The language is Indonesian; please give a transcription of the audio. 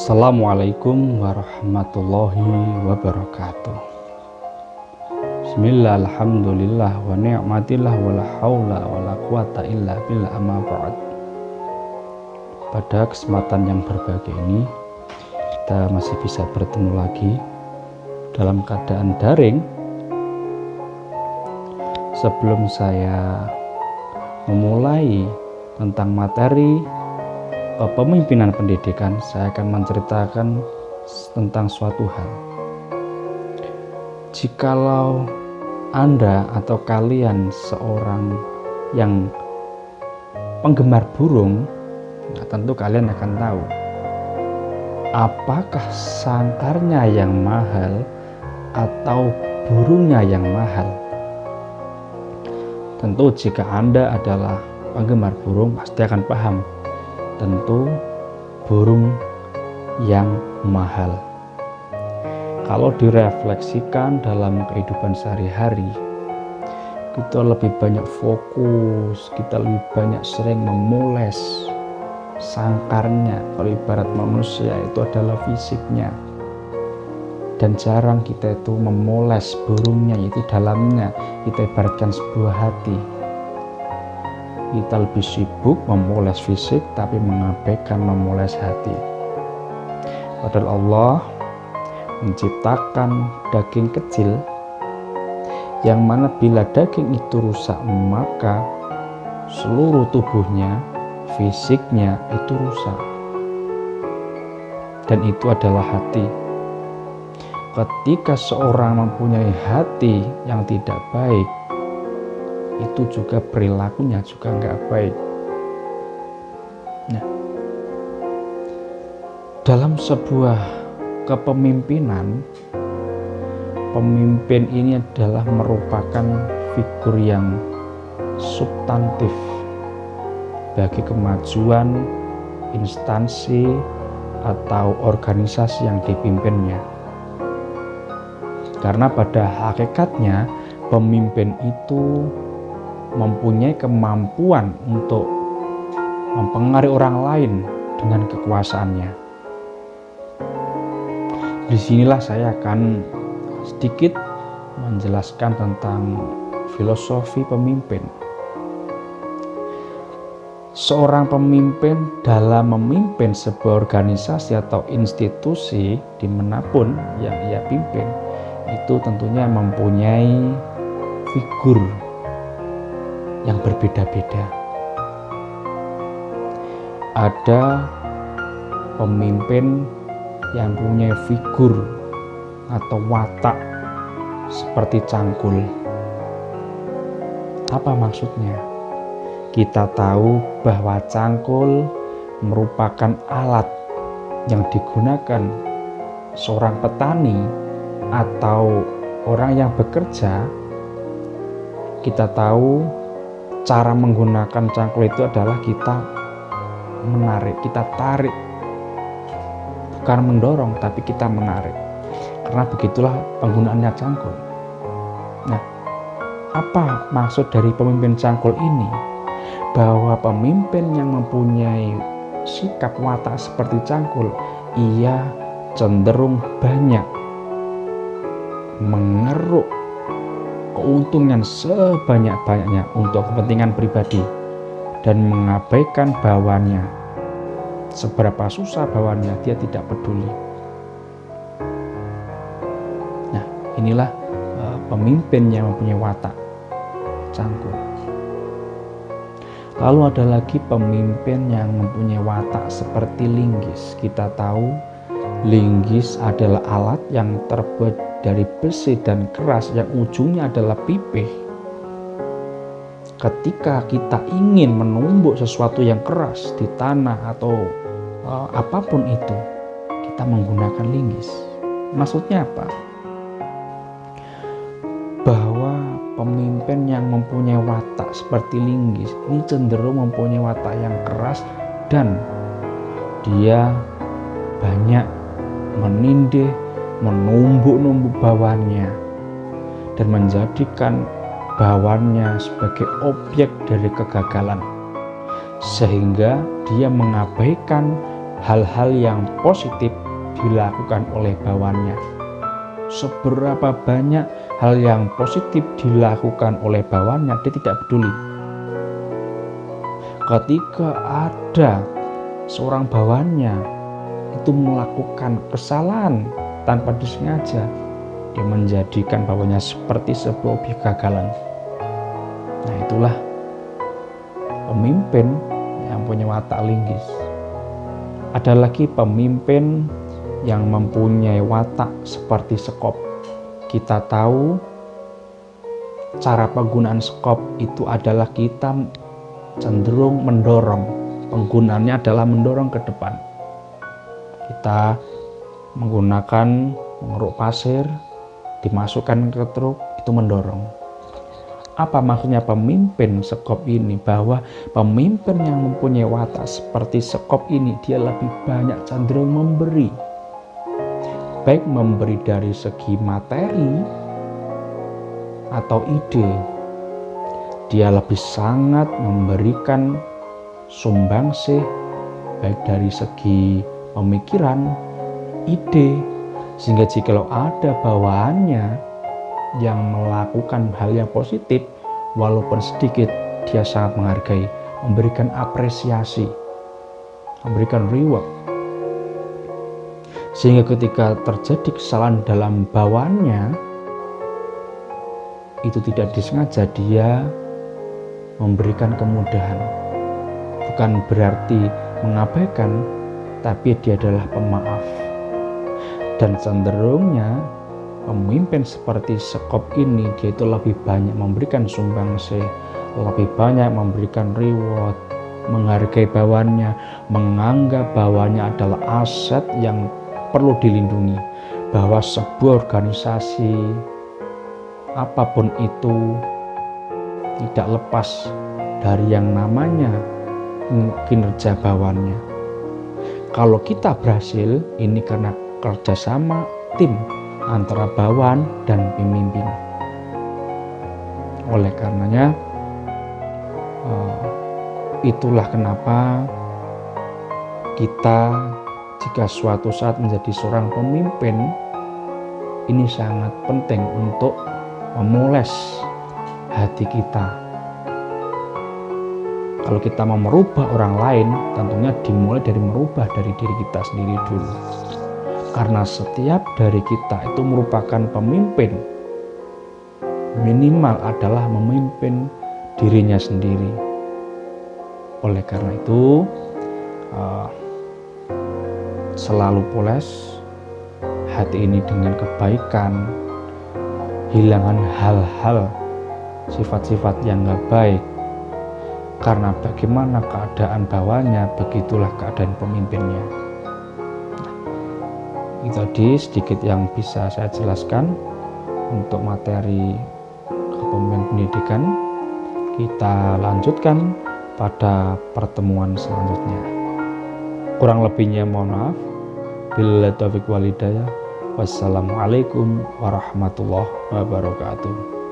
Assalamualaikum warahmatullahi wabarakatuh. Bismillah, alhamdulillah, wa ni'matillah, wa la hawla wa la quwata illa billah, amma ba'd. Pada kesempatan yang berbahagia ini, kita masih bisa bertemu lagi dalam keadaan daring. Sebelum saya memulai tentang materi kepemimpinan pendidikan, saya akan menceritakan tentang suatu hal. Jikalau Anda atau kalian seorang yang penggemar burung, nah tentu kalian akan tahu apakah sangkarnya yang mahal atau burungnya yang mahal. Tentu jika Anda adalah penggemar burung pasti akan paham. Tentu burung yang mahal. Kalau direfleksikan dalam kehidupan sehari-hari, kita lebih banyak fokus, kita lebih banyak sering memoles sangkarnya. Kalau ibarat manusia itu adalah fisiknya, dan jarang kita itu memoles burungnya, yaitu dalamnya. Kita ibaratkan sebuah hati. Kita lebih sibuk memoles fisik tapi mengabaikan memoles hati. Padahal Allah menciptakan daging kecil yang mana bila daging itu rusak maka seluruh tubuhnya, fisiknya itu rusak. Dan itu adalah hati. Ketika seorang mempunyai hati yang tidak baik, itu juga perilakunya juga nggak baik. Nah, dalam sebuah kepemimpinan, pemimpin ini adalah merupakan figur yang substantif bagi kemajuan instansi atau organisasi yang dipimpinnya. Karena pada hakikatnya pemimpin itu mempunyai kemampuan untuk mempengaruhi orang lain dengan kekuasaannya. Disinilah saya akan sedikit menjelaskan tentang filosofi pemimpin. Seorang pemimpin dalam memimpin sebuah organisasi atau institusi dimanapun yang ia pimpin, itu tentunya mempunyai figur yang berbeda-beda. Ada pemimpin yang punya figur atau watak seperti cangkul. Apa maksudnya? Kita tahu bahwa cangkul merupakan alat yang digunakan seorang petani atau orang yang bekerja. Kita tahu cara menggunakan cangkul itu adalah kita menarik, kita tarik. Bukan mendorong, tapi kita menarik. Karena begitulah penggunaannya cangkul. Nah, apa maksud dari pemimpin cangkul ini? Bahwa pemimpin yang mempunyai sikap watak seperti cangkul, ia cenderung banyak mengeruk keuntungan sebanyak-banyaknya untuk kepentingan pribadi dan mengabaikan bawahannya. Seberapa susah bawahannya, dia tidak peduli. Nah, inilah pemimpin yang mempunyai watak cangkul. Lalu ada lagi pemimpin yang mempunyai watak seperti linggis. Kita tahu linggis adalah alat yang terbuat dari besi dan keras yang ujungnya adalah pipih. Ketika kita ingin menumbuk sesuatu yang keras di tanah atau apapun itu, kita menggunakan linggis. Maksudnya apa? Bahwa pemimpin yang mempunyai watak seperti linggis ini cenderung mempunyai watak yang keras dan dia banyak menindih, menumbuk-numbuk bawahannya dan menjadikan bawahannya sebagai objek dari kegagalan, sehingga dia mengabaikan hal-hal yang positif dilakukan oleh bawahannya. Seberapa banyak hal yang positif dilakukan oleh bawahannya, dia tidak peduli. Ketika ada seorang bawahannya itu melakukan kesalahan tanpa disengaja, dia menjadikan bawahannya seperti sebuah objek kegagalan. Nah, itulah pemimpin yang punya watak linggis. Ada lagi pemimpin yang mempunyai watak seperti sekop. Kita tahu cara penggunaan sekop itu adalah kita cenderung mendorong. Penggunaannya adalah mendorong ke depan. Kita menggunakan mengeruk pasir, dimasukkan ke truk, itu mendorong. Apa maksudnya pemimpin sekop ini? Bahwa pemimpin yang mempunyai watak seperti sekop ini, dia lebih banyak cenderung memberi. Baik memberi dari segi materi atau ide. Dia lebih sangat memberikan sumbangsih baik dari segi pemikiran, ide, sehingga jikalau ada bawahannya yang melakukan hal yang positif, walaupun sedikit, dia sangat menghargai, memberikan apresiasi, memberikan reward. Sehingga ketika terjadi kesalahan dalam bawahannya, itu tidak disengaja, dia memberikan kemudahan. Bukan berarti mengabaikan, tapi dia adalah pemaaf. Dan cenderungnya pemimpin seperti sekop ini, dia itu lebih banyak memberikan sumbangsih, lebih banyak memberikan reward, menghargai bawahannya, menganggap bawahannya adalah aset yang perlu dilindungi, bahwa sebuah organisasi apapun itu tidak lepas dari yang namanya kinerja bawahannya. Kalau kita berhasil, ini karena kerjasama tim antara bawahan dan pemimpin. Oleh karenanya, itulah kenapa kita jika suatu saat menjadi seorang pemimpin, ini sangat penting untuk memoles hati kita. Kalau kita mau merubah orang lain, tentunya dimulai dari merubah dari diri kita sendiri dulu. Karena setiap dari kita itu merupakan pemimpin. Minimal adalah memimpin dirinya sendiri. Oleh karena itu, selalu poles hati ini dengan kebaikan, hilangkan hal-hal sifat-sifat yang gak baik. Karena bagaimana keadaan bawahnya, begitulah keadaan pemimpinnya. Itu tadi sedikit yang bisa saya jelaskan untuk materi kepemimpinan pendidikan. Kita lanjutkan pada pertemuan selanjutnya. Kurang lebihnya mohon maaf. Billahi taufiq wal hidayah. Wassalamualaikum warahmatullahi wabarakatuh.